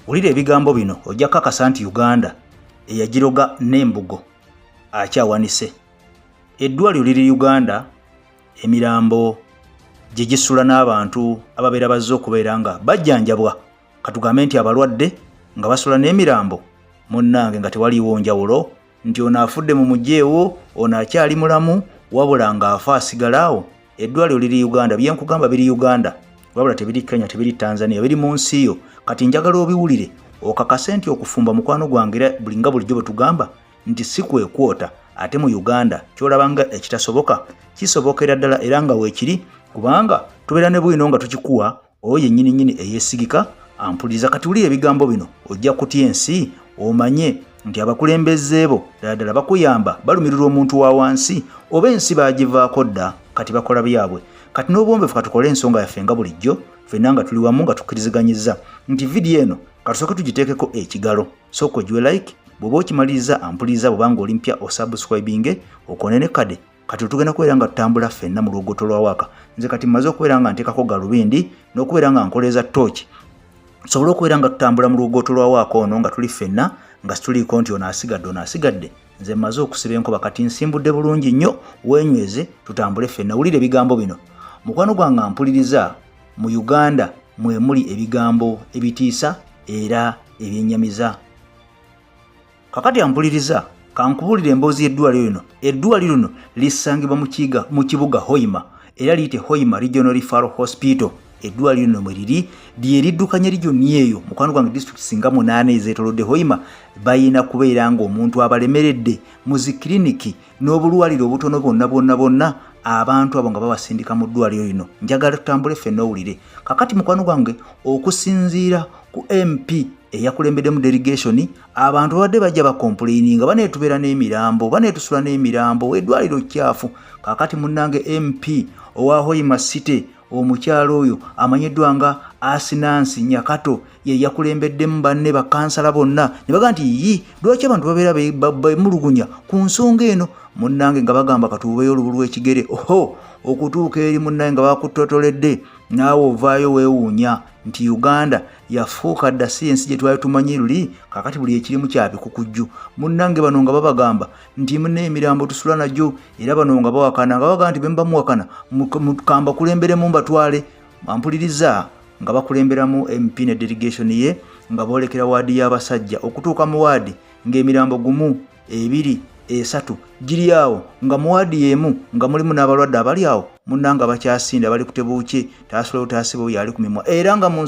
Wulira ebigambo bino ojja kakasa nti Uganda eyagiroga n'embugo akyawanise. Eddwaliro liri Uganda, emirambo gye gisula n'abantu ababeera bazze okubeera nga bajjanjabwa, katugambe nti abalwadde nga basula n'emirambo, munnange nga tewaliiwo njawulo nti ono afudde mu mujeewo, ono akyali mulamu, wabula ng'afa asigalaawo. Eddwaliro liri Uganda, byenkugamba biri Uganda, wabula tebiri Kenya, tebiri Tanzania, biri mu nsi yo. Kati njagala obiwulire okakase nti okufumba mukwano gwange bulinga bulijjo bwe tugamba nti si kwekwota, ate mu Uganda kyolabanga ekitasoboka kisobokera ddala era nga weekiri, kubanga tubeera ne bwino nga tukikuwa oyo yennyini eyeesigika ampuliriza. Kati wulira ebigambo bino ojja kutya ensi, omanye nti abakulembeze bo ddala bakuyamba balumirira omuntu wa wansi, oba ensi bagivaako dda kati bakola byabwe. Kati n'obwombefu katukole ensonga yaffe nga bulijjo, ffenna nga tuli wamu nga tukkiriziganyizza nti vidiyo eno katusooke tugiteekeko ekigalo. Sooka ogiwe like, bw'oba okimaliriza ampuliriza, bw'obanga oli mpya osubscribinge okone ne kade. Kati tugenda kubeera nga tutambula ffenna mu luguudo lwa Waaka. Nze kati mmaze okubeera nga nteekako galubindi n'okubeera nga nkoleeza tooki, sobola okubeera nga tutambula mu luguudo lwa Waaka ono nga tuli ffenna nga situliiko nti ono asigadde. Nze mmaze okusiba enkoba, kati nsimbudde bulungi nnyo, weenyweze tutambule ffenna. Wulira ebigambo bino mukwano gwange ampuliriza. Mu Uganda mwe muli ebigambo ebitiisa era ebyennyamiza. Kakati ampuliriza kankubulire emboozi y'eddwaliro lino. Eddwaliro lino lisangibwa mu kibuga Hoima era liyite Hoima Regional Referral Hospital. Eddwaliro lino mwe liri lyeriddukanya regioni eyo mukwano gwange district singa 8 ezeetoolodde Hoima bayina kubeera ng'omuntu abalemeredde mu zikiriniki n'obulwaliro obutono bonna abantu abo nga babasindika mu ddwaliro lino. Njagala tutambule ffenna owulire. Kakati mukwano gwange okusinziira ku MP eyakulembedde mu delegation, abantu babadde bajja bakomplaininga baneetubeera n'emirambo, baneetusula n'emirambo, eddwaliro kyafu. Kakati munnange MP owa Hoima City omukyalo oyo amanyiddwa nga Asinansi Nyakato ye yakulembeddemu banne bakansala bonna ne baga nti lwaki abantu babeera bemulugunya ku nsonga eno. Munnange nga bagamba katuubeyo olubu lw'ekigere, okutuuka eri munnange nga bakutotoledde naawe ovaayo weewuunya nti Uganda yafuuka dda si ensi gye twali tumanyi luli, kakati buli ekirimu kyabikukujju. Munnange bano nga babagamba nti mune emirambo tusula najjo, era bano nga bawakana nga baga nti bemba muwakana mukamba kulemberemu mbatwale. Ampuliriza nga bakulemberamu MP ne delegation ye nga boolekera waadi y'abasajja okutuuka mu waadi ng'emirambo 1, 2, 3 giri awo, nga mu waadi y'emu nga mulimu n'abalwadde abali awo munnanga bakyasinda bali kutebuuki taasulawo taasibawo yali ku mimwa, era nga mu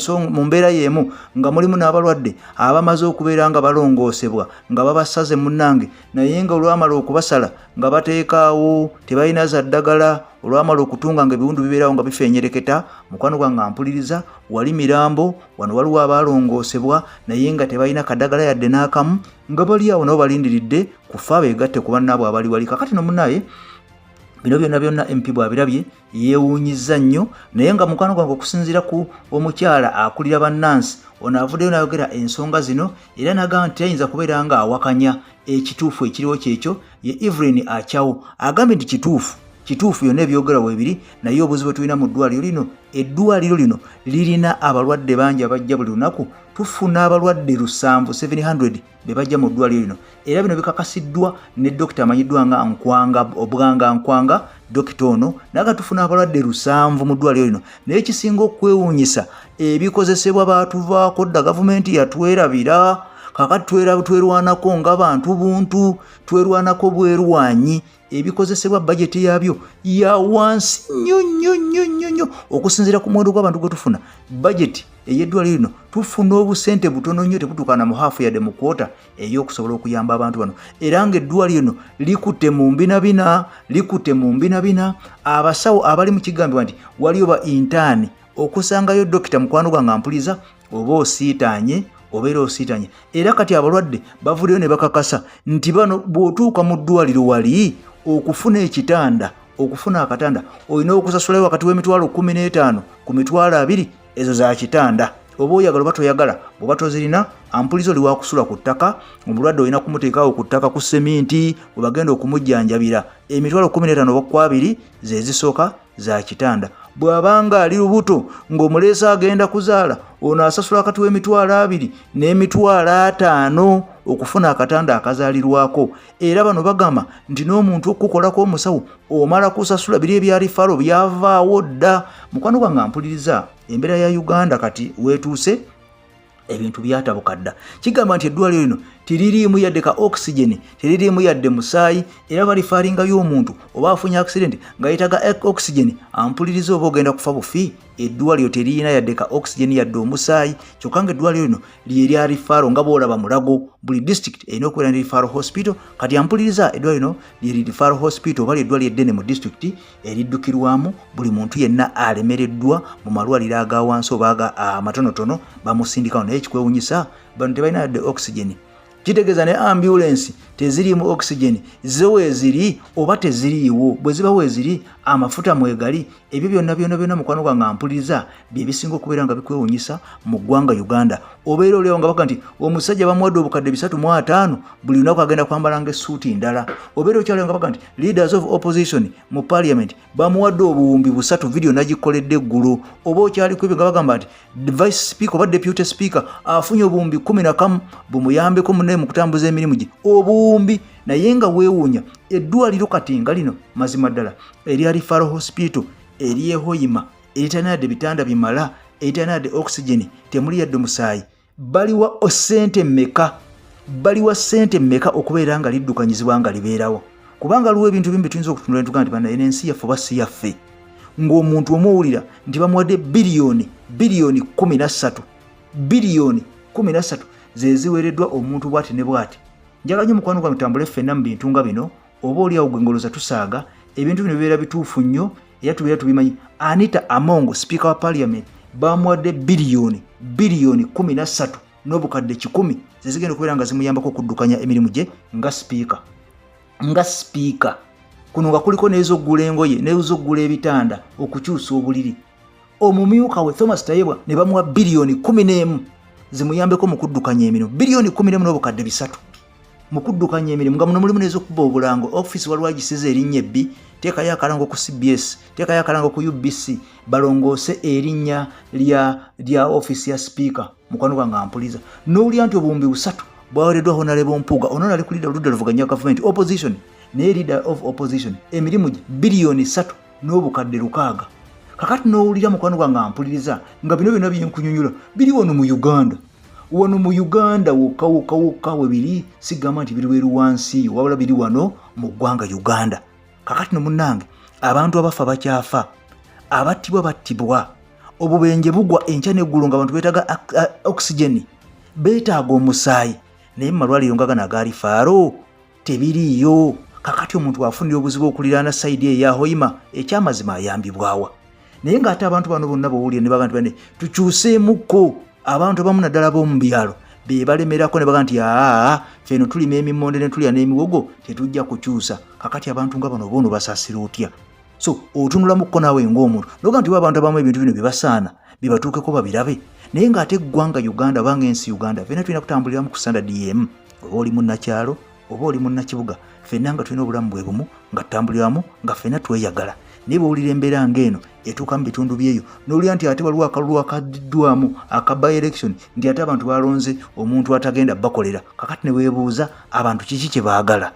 mbeera y'emu nga mulimu n'abalwadde abamaze okubeera nga balongoosebwa nga babasaze munnange, naye nga olwamala okubasala nga bateekaawo tebalina za ddagala, olwamala okutunga nga ebiwundu bibeerawo nga bifeenyereketa. Mukwano gwange ampuliriza, wali mirambo wano waliwo abalongoosebwa naye nga tebalina kaddagala yadde n'akamu, nga bali awo nabo balindiridde kufa beegatte ku bannaabwe abali wali. Kakati no munnaye bino byonna MP bw'abirabye yeewuunyizza nnyo, naye nga mukwano gwange okusinziira ku omukyala akulira bannansi ono avuddeyo n'ayogera ensonga zino era n'agamba nti ayinza kubeera nga awakanya ekituufu ekiriwo kyekyo. Ye Evelyn Achawo agambye nti kituufu yonna ebyogera weebiri, naye obuzibu tulina mu ddwaliro lino, eddwaliro lino lirina abalwadde bangi abajja buli lunaku. Tufuna abalwadde 700 be bajja mu ddwaliro lino, era bino bikakasiddwa ne dokita amanyiddwa nga Nkwanga. Dokita ono naga tufuna abalwadde 700 mu ddwaliro lino, naye ekisinga okwewuunyisa ebikozesebwa baatuvaako dda gavumenti yatwerabira. Kakati twerwanako ng'abantu buntu, twerwanako bwerwanyi, ebikozesebwa bajeti yabyo ya wansi nnyo okusinziira ku muwendo gw'abantu gwe tufuna. Bajeti ey'eddwaliro lino tufuna obusente butono nnyo, tebutuukana mu haafu yadde mu kwota ey'okusobola okuyamba abantu bano, era ng'eddwaliro lino likutte mu mbinabina. Abasawo abali mu kigambibwa nti waliyo ba intaani okusangayo dokita mukwano gwange ampuliriza oba osiitaanye obeera osiitanye. Era kati abalwadde bavuddeyo ne bakakasa nti bano bw'otuuka mu ddwaliro wali okufuna akatanda olina okusasulayo wakati w'emitwalo 15 ku mitwalo 2 ezo za kitanda. Oba oyagala oba toyagala, bw'oba tozirina ampulizo oli wakusula ku ttaka, omulwadde olina kumuteekawo ku ttaka ku seminti bwe bagenda okumujjanjabira. Emitwalo 15 oba 2 ze zisooka za kitanda. bw'abanga ali lubuto ng'omuleesa agenda kuzaala ono asasula akati w'Emitwalo 2 n'Emitwalo 5 okufuna akatanda akazaalirwako. Era bano bagamba nti n'omuntu okukolako omusawo omala kusasula biri ebya rifaro byavaawo dda. Mukwano gwange mpuliriza embeera ya Uganda kati weetuuse ebintu byatabuka dda. Kigamba nti eddwaliro lino teririimu yadde ka oxygen, teririimu yadde musaayi, era balifaalingayo omuntu oba afunye accident nga yeetaga oxygen ampuliriza oba ogenda kufa bufi. Eddwaliro teriyina yadde ka oxygen yadde omusaayi. Kyokka nga eddwaliro lino lyerya rifaro nga boolaba Mulago, buli district erina okubeera ne rifaro hospital. Kati ampuliriza eddwaliro lino lyeri rifaro hospital oba eddwaliro eddene mu district eriddukirwamu buli muntu yenna alemereddwa mu malwaliro aga wansi oba amatonotono bamusindikawo. Naye ekikwewunyisa bano tebalina yadde oxygen. Kitegeeza ne ambulance teziriimu oxygen, zo weeziri oba teziriiwo. Bwe ziba weeziri amafuta mwegali. Ebyo byonna mukwano gwange mpuliriza bye bisinga okubeera nga bikwewunyisa mu ggwanga Uganda. Obeera olyawo nga baga nti omusajja bamuwadde obukadde 305 buli lunaku agenda kwambalanga essuuti ndala. Obeera okyalyawo nga baga nti leaders of opposition mu parliament bamuwadde obuwumbi 3 video nagikoledde eggulu. Oba okyali kwebyo nga bagamba nti vice speaker oba deputy speaker afunye obuwumbi 11 bumuyambeko munne mu kutambuza emirimu gye. Obuwumbi naye nga weewuunya eddwaliro kati nga lino mazima ddala erya rifaro hospital eri Hoima eritalina yadde bitanda bimala, eritalina yadde oxygen, temuli yadde musaayi. Baliwa sente mmeka okubeera nga liddukanyizibwa nga libeerawo? Kubanga aliwo ebintu bimu tuyinza okutunula netugaa nti bana ensi yaffe oba si yaffe. Ng'omuntu omuwulira nti bamuwadde biliyoni 13 ze ziweereddwa omuntu bw'ati ne bw'ati. Njagala nnyo mukwano gwange tutambule ffenna mu bintu nga bino, oba oliawo gwe ngoloza tusaaga ebintu bino bibeera bituufu nnyo era tubeera tubimanyi. Anita Among, speaker wa parliament, bamuwadde biliyoni 13 n'obukadde 10 ze zigenda okubeera nga zimuyambako okuddukanya emirimu gye nga speaker. Kuno nga kuliko n'ez'oggula engoye n'ez'oggula ebitanda, okukyusa obuliri. Omumyuka we Thomas Tayebwa ne bamuwa biliyoni 11 zimuyambeko mu kuddukanya emirimu. Biliyoni 11 n'obukadde 3 mu kuddukanya emirimu nga muno mulimu n'ez'okuba obulango. Office waliwo agisiza erinnya ebbi, teekayo akalango ku CBS, teekayo akalango ku UBC, balongoose erinnya lya office ya speaker. Mukwano gwange ampuliza n'owulira nti obuwumbi 3 bwaweereddwa Honorable Mpuuga. Ono nali ku leader oludda luvuganya government opposition naye leader of opposition emirimu gye biliyoni 3 n'obukadde 6. Kakati n'owulira mukwano gwange ampuliriza nga bino byonna byenkunyonyola biri wano mu Uganda. Wano mu Uganda wokka we biri, sigamba nti biri weeru wansi, wabula biri wano mu ggwanga Uganda. Kakati no munnange abantu abafa bakyafa, abattibwa battibwa, obubenje bugwa enkya n'eggulu nga abantu beetaaga oxygen, beetaaga omusaayi, naye mu malwaliro nga gano aga rifaro tebiriiyo. Kakati omuntu afunira obuzibu okuliraana sayidi eya Hoima, ekyamazima ayambibwawa. Naye ng'ate abantu bano bonna bawulira ne baga nti bane tukyuseemukko. Abantu abamu naddala b'omu byalo be balemerako ne baga nti ffe eno tulima emimonde ne tulya n'emiwogo tetujja kukyusa. Kakati abantu nga bano boono basaasira otya? So otunulamuko naawe ng'omuntu noga nti abantu abamu ebintu bino bye basaana bibatuukeko babirabe. Naye ng'ate eggwanga Uganda oba ng'ensi Uganda ffenna tulina kutambuliramu ku standard y'emu. Oba oli munnakyalo oba oli munnakibuga, ffenna nga tulina obulamu bwe bumu nga tutambuliramu nga ffenna tweyagala. Naye bw'owulira embeera ng'eno etuuka mu bitundu byeyo n'owulira nti ate waliwo akalulu akaddiddwamu aka by election nti ate abantu balonze omuntu atagenda bakolera. Kakati ne weebuuza abantu kiki kye baagala?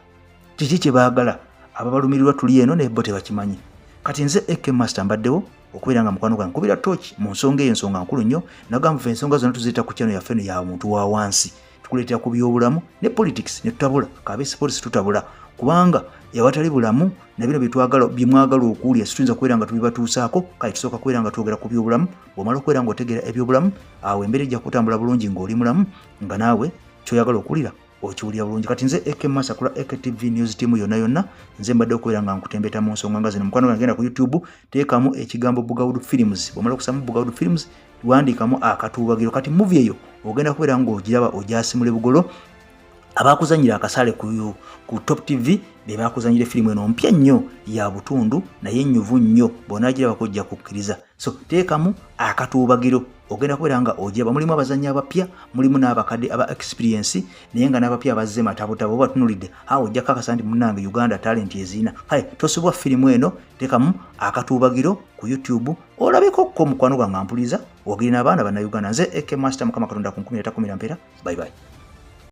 Ababalumirirwa tuli eno naye bo tebakimanyi. Kati nze AK Master mbaddewo okubeera nga mukwano gwange nkubira torch mu nsonga eyo, ensonga nkulu nnyo. Nagamba ffe ensonga zonna tuziyita ku channel yaffe eno ya muntu wa wansi, tukuleetera ku byobulamu ne politics ne tutabula, kabeesi policy tutabula, kubanga ewatali bulamu na bino byetwagala byemwagala okuwulira situyinza kubeera nga tubibatuusaako. Kale tusooka kubeera nga twogera ku byobulamu. Bw'omala okubeera nga otegeera ebyobulamu, awo embeera ejja kutambula bulungi ng'oli mulamu nga naawe kyoyagala okuwulira okiwulira bulungi. Kati nze AK Master kula AKTV News team yonna nze mbadde okubeera nga nkutembeta mu nsonga nga zino. Mukwano gwange genda ku YouTube teekamu ekigambo Bugawudu Films. Bw'omala okusaba Bugawudu Films wandiikamu akatuubagiro. Kati movie eyo ogenda kubeera ng'ogiraba ogyasimule bugolo. Abakuzanyira akasale ku Top TV be bakuzanyira filimu eno mpya nnyo ya butundu naye ennyuvu nnyo, bonaagira bakojja kukkiriza. So teekamu akatuubagiro ogenda kubeera nga ojaba mulimu abazannyi abapya mulimu n'abakadde aba experience naye nga n'abapya bazze matabutabo oba tunulidde awo ojja kakasa nti munnange Uganda talent ezina kale tosubwa firimu eno tekamu akatuubagiro ku YouTube olabeko ko mukwano gwange ampuliza ogirina abaana bannayuganda nze Eke Master Mukama Katonda ku 13 mpeera bye bye.